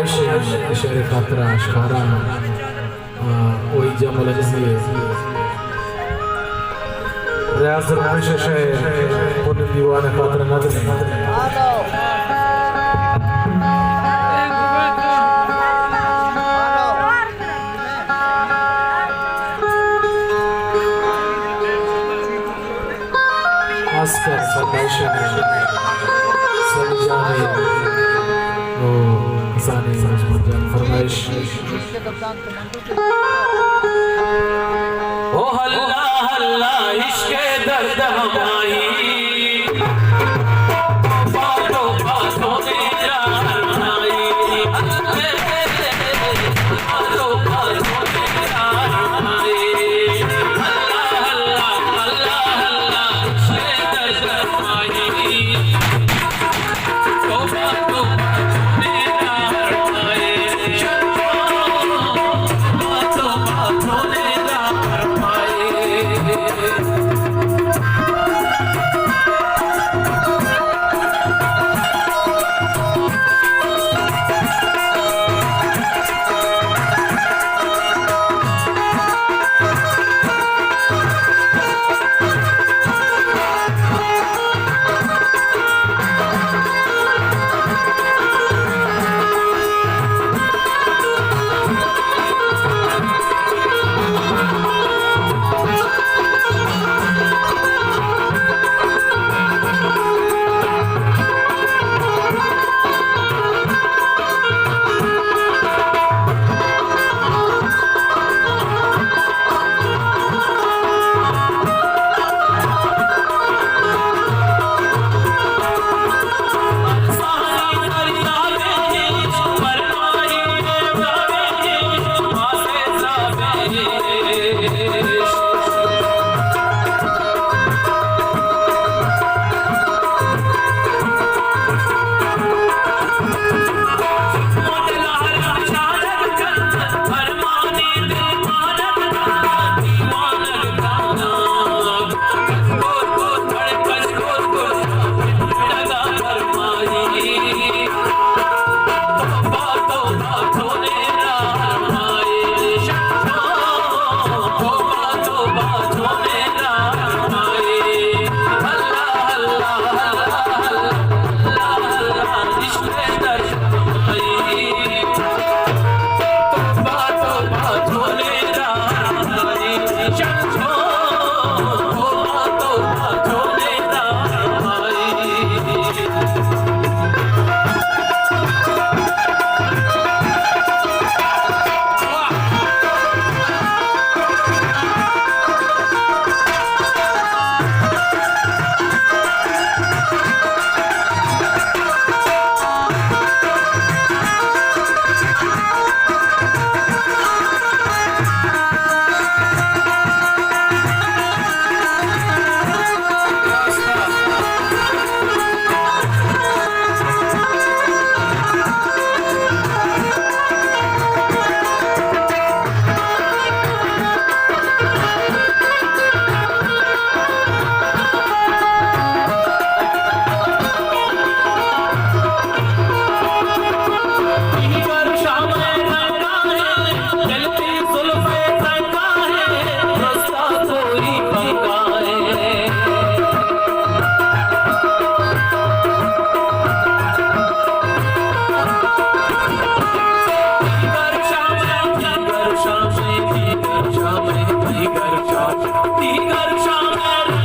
फरमाइश शेर खातरा अशकारा वही जमल जिए रियाज रमेश शेर पुन दीवान खातरा नजर खासकर फरमाइश सलजाने ओ हसाने जान फरमाइश ओ हल्ला हल्ला इश्क़े दर्द हमाई बातों बातों में यार बनाई बातों बातों में यार बनाई हल्ला हल्ला हल्ला हल्ला इश्क़े दर्द हमाई बातों बातों में यार बनाई बातों बातों में यार बनाई Digar Sham